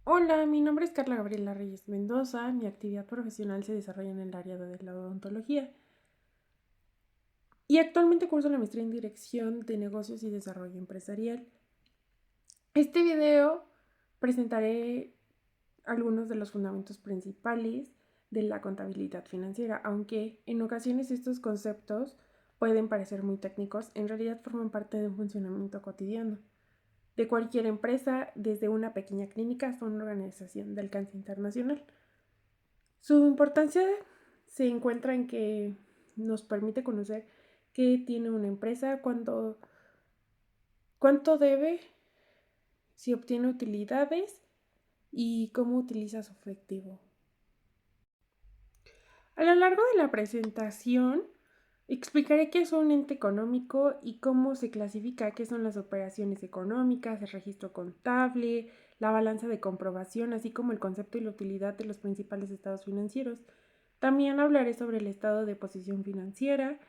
Hola, mi nombre es Carla Gabriela Reyes Mendoza. Mi actividad profesional se desarrolla en el área de la odontología y actualmente curso la maestría en Dirección de Negocios y Desarrollo Empresarial. Este video presentaré algunos de los fundamentos principales de la contabilidad financiera, aunque en ocasiones estos conceptos pueden parecer muy técnicos, en realidad forman parte de un funcionamiento cotidiano de cualquier empresa, desde una pequeña clínica hasta una organización de alcance internacional. Su importancia se encuentra en que nos permite conocer qué tiene una empresa, cuánto debe, si obtiene utilidades y cómo utiliza su efectivo. A lo largo de la presentación explicaré qué es un ente económico y cómo se clasifica, qué son las operaciones económicas, el registro contable, la balanza de comprobación, así como el concepto y la utilidad de los principales estados financieros. También hablaré sobre el estado de posición financiera,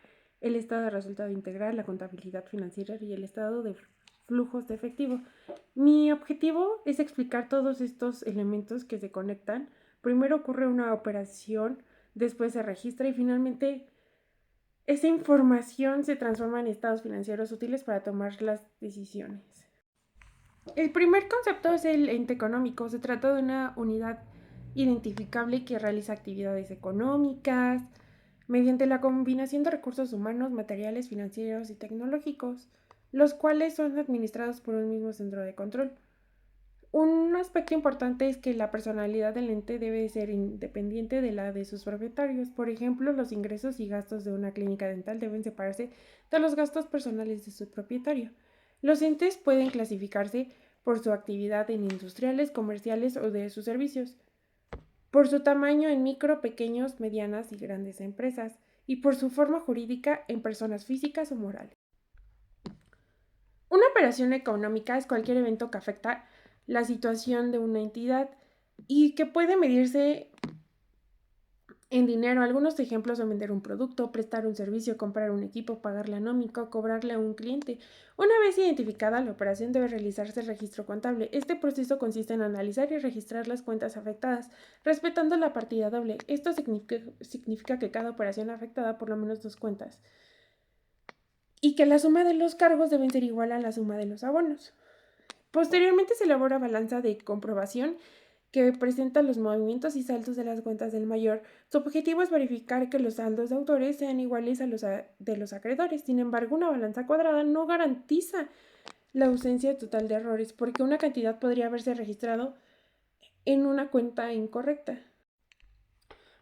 el estado de resultado integral, la contabilidad financiera y el estado de flujos de efectivo. Mi objetivo es explicar todos estos elementos que se conectan. Primero ocurre una operación, después se registra y finalmente esa información se transforma en estados financieros útiles para tomar las decisiones. El primer concepto es el ente económico. Se trata de una unidad identificable que realiza actividades económicas mediante la combinación de recursos humanos, materiales, financieros y tecnológicos, los cuales son administrados por un mismo centro de control. Un aspecto importante es que la personalidad del ente debe ser independiente de la de sus propietarios. Por ejemplo, los ingresos y gastos de una clínica dental deben separarse de los gastos personales de su propietario. Los entes pueden clasificarse por su actividad en industriales, comerciales o de sus servicios, por su tamaño en micro, pequeños, medianas y grandes empresas, y por su forma jurídica en personas físicas o morales. Una operación económica es cualquier evento que afecta la situación de una entidad y que puede medirse en dinero. Algunos ejemplos son vender un producto, prestar un servicio, comprar un equipo, pagar la nómica, cobrarle a un cliente. Una vez identificada la operación debe realizarse el registro contable. Este proceso consiste en analizar y registrar las cuentas afectadas, respetando la partida doble. Esto significa que cada operación afectada por lo menos dos cuentas y que la suma de los cargos deben ser igual a la suma de los abonos. Posteriormente se elabora balanza de comprobación que presenta los movimientos y saldos de las cuentas del mayor. Su objetivo es verificar que los saldos de autores sean iguales a los de los acreedores. Sin embargo, una balanza cuadrada no garantiza la ausencia total de errores, porque una cantidad podría haberse registrado en una cuenta incorrecta.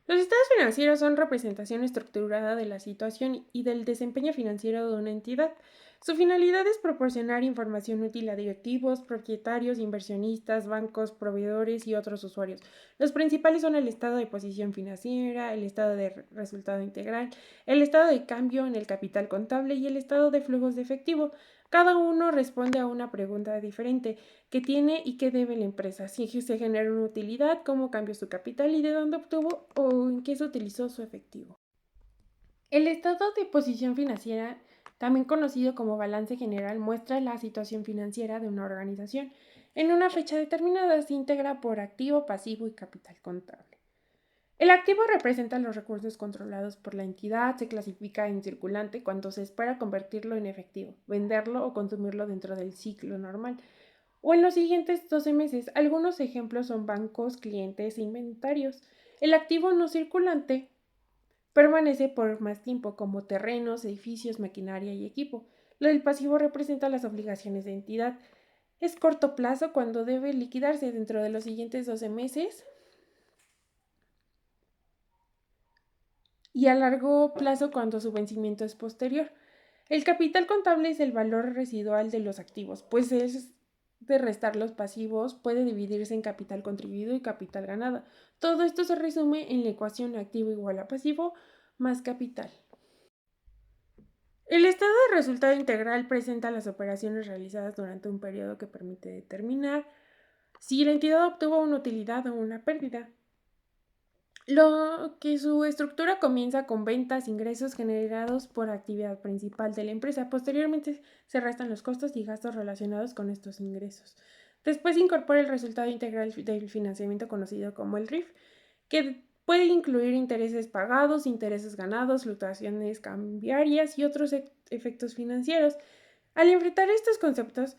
Los estados financieros son representación estructurada de la situación y del desempeño financiero de una entidad. Su finalidad es proporcionar información útil a directivos, propietarios, inversionistas, bancos, proveedores y otros usuarios. Los principales son el estado de posición financiera, el estado de resultado integral, el estado de cambio en el capital contable y el estado de flujos de efectivo. Cada uno responde a una pregunta diferente: ¿qué tiene y qué debe la empresa? Si se genera una utilidad, cómo cambió su capital y de dónde obtuvo o en qué se utilizó su efectivo. El estado de posición financiera, también conocido como balance general, muestra la situación financiera de una organización. En una fecha determinada se integra por activo, pasivo y capital contable. El activo representa los recursos controlados por la entidad, se clasifica en circulante cuando se espera convertirlo en efectivo, venderlo o consumirlo dentro del ciclo normal o en los siguientes 12 meses. Algunos ejemplos son bancos, clientes e inventarios. El activo no circulante permanece por más tiempo, como terrenos, edificios, maquinaria y equipo. Lo del pasivo representa las obligaciones de entidad. Es corto plazo cuando debe liquidarse dentro de los siguientes 12 meses y a largo plazo cuando su vencimiento es posterior. El capital contable es el valor residual de los activos, pues es de restar los pasivos, puede dividirse en capital contribuido y capital ganado. Todo esto se resume en la ecuación activo igual a pasivo más capital. El estado de resultado integral presenta las operaciones realizadas durante un periodo que permite determinar si la entidad obtuvo una utilidad o una pérdida. Lo que su estructura comienza con ventas, ingresos generados por actividad principal de la empresa. Posteriormente se restan los costos y gastos relacionados con estos ingresos. Después incorpora el resultado integral del financiamiento conocido como el RIF, que puede incluir intereses pagados, intereses ganados, fluctuaciones cambiarias y otros efectos financieros. Al enfrentar estos conceptos,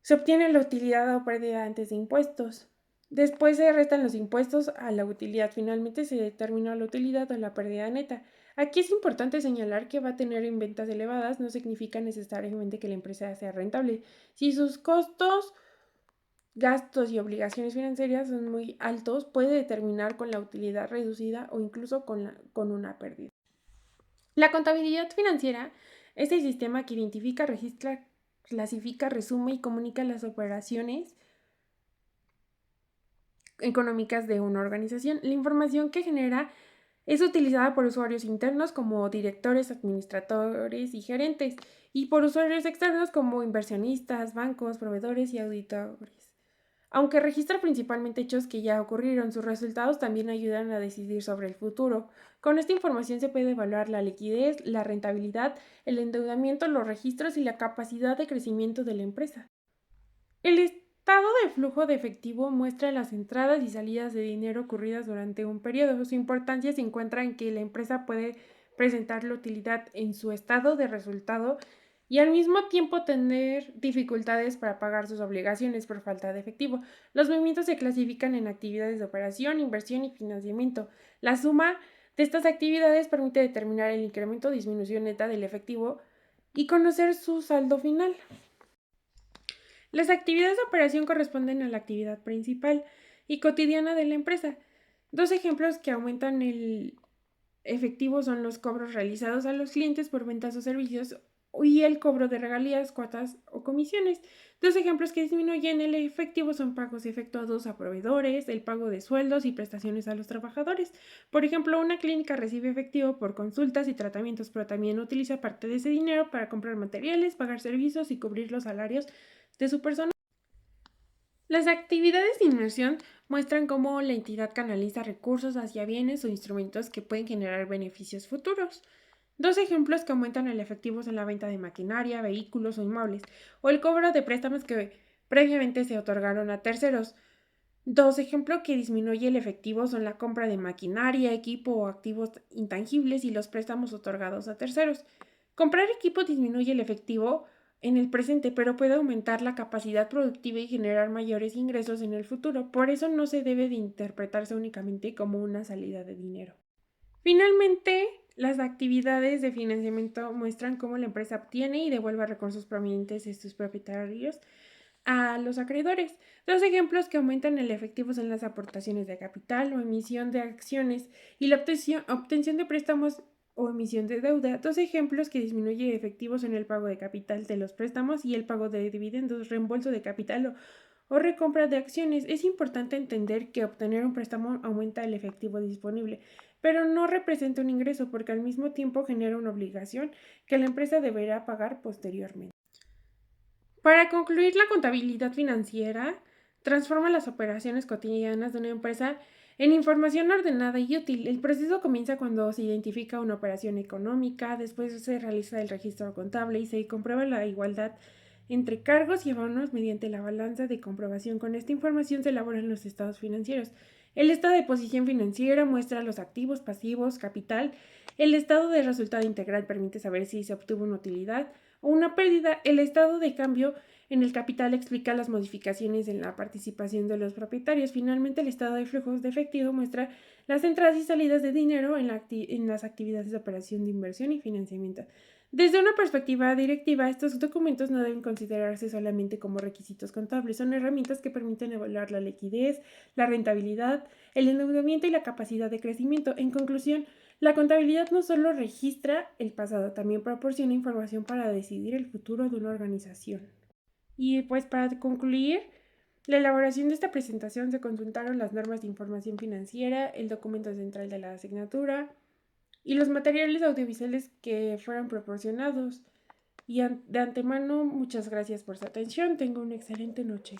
se obtiene la utilidad o pérdida antes de impuestos. Después se restan los impuestos a la utilidad. Finalmente se determina la utilidad o la pérdida neta. Aquí es importante señalar que va a tener en ventas elevadas no significa necesariamente que la empresa sea rentable. Si sus costos, gastos y obligaciones financieras son muy altos, puede determinar con la utilidad reducida o incluso con una pérdida. La contabilidad financiera es el sistema que identifica, registra, clasifica, resume y comunica las operaciones económicas de una organización. La información que genera es utilizada por usuarios internos como directores, administradores y gerentes, y por usuarios externos como inversionistas, bancos, proveedores y auditores. Aunque registra principalmente hechos que ya ocurrieron, sus resultados también ayudan a decidir sobre el futuro. Con esta información se puede evaluar la liquidez, la rentabilidad, el endeudamiento, los registros y la capacidad de crecimiento de la empresa. El estado de flujo de efectivo muestra las entradas y salidas de dinero ocurridas durante un periodo. Su importancia se encuentra en que la empresa puede presentar la utilidad en su estado de resultado y al mismo tiempo tener dificultades para pagar sus obligaciones por falta de efectivo. Los movimientos se clasifican en actividades de operación, inversión y financiamiento. La suma de estas actividades permite determinar el incremento o disminución neta del efectivo y conocer su saldo final. Las actividades de operación corresponden a la actividad principal y cotidiana de la empresa. Dos ejemplos que aumentan el efectivo son los cobros realizados a los clientes por ventas o servicios y el cobro de regalías, cuotas o comisiones. Dos ejemplos que disminuyen el efectivo son pagos efectuados a proveedores, el pago de sueldos y prestaciones a los trabajadores. Por ejemplo, una clínica recibe efectivo por consultas y tratamientos, pero también utiliza parte de ese dinero para comprar materiales, pagar servicios y cubrir los salarios de su personal. Las actividades de inversión muestran cómo la entidad canaliza recursos hacia bienes o instrumentos que pueden generar beneficios futuros. Dos ejemplos que aumentan el efectivo son la venta de maquinaria, vehículos o inmuebles, o el cobro de préstamos que previamente se otorgaron a terceros. Dos ejemplos que disminuye el efectivo son la compra de maquinaria, equipo o activos intangibles y los préstamos otorgados a terceros. Comprar equipo disminuye el efectivo en el presente, pero puede aumentar la capacidad productiva y generar mayores ingresos en el futuro. Por eso no se debe de interpretarse únicamente como una salida de dinero. Finalmente, las actividades de financiamiento muestran cómo la empresa obtiene y devuelve recursos provenientes de sus propietarios a los acreedores. Dos ejemplos que aumentan el efectivo son las aportaciones de capital o emisión de acciones y la obtención de préstamos o emisión de deuda. Dos ejemplos que disminuyen efectivos son el pago de capital de los préstamos y el pago de dividendos, reembolso de capital o recompra de acciones. Es importante entender que obtener un préstamo aumenta el efectivo disponible, pero no representa un ingreso porque al mismo tiempo genera una obligación que la empresa deberá pagar posteriormente. Para concluir, la contabilidad financiera transforma las operaciones cotidianas de una empresa en información ordenada y útil. El proceso comienza cuando se identifica una operación económica, después se realiza el registro contable y se comprueba la igualdad entre cargos y abonos mediante la balanza de comprobación. Con esta información se elaboran los estados financieros. El estado de posición financiera muestra los activos, pasivos, capital. El estado de resultado integral permite saber si se obtuvo una utilidad o una pérdida. El estado de cambio en el capital explica las modificaciones en la participación de los propietarios. Finalmente, el estado de flujos de efectivo muestra las entradas y salidas de dinero en las actividades de operación de inversión y financiamiento. Desde una perspectiva directiva, estos documentos no deben considerarse solamente como requisitos contables, son herramientas que permiten evaluar la liquidez, la rentabilidad, el endeudamiento y la capacidad de crecimiento. En conclusión, la contabilidad no solo registra el pasado, también proporciona información para decidir el futuro de una organización. Y pues para concluir, la elaboración de esta presentación se consultaron las normas de información financiera, el documento central de la asignatura y los materiales audiovisuales que fueron proporcionados. Y de antemano, muchas gracias por su atención. Tengo una excelente noche.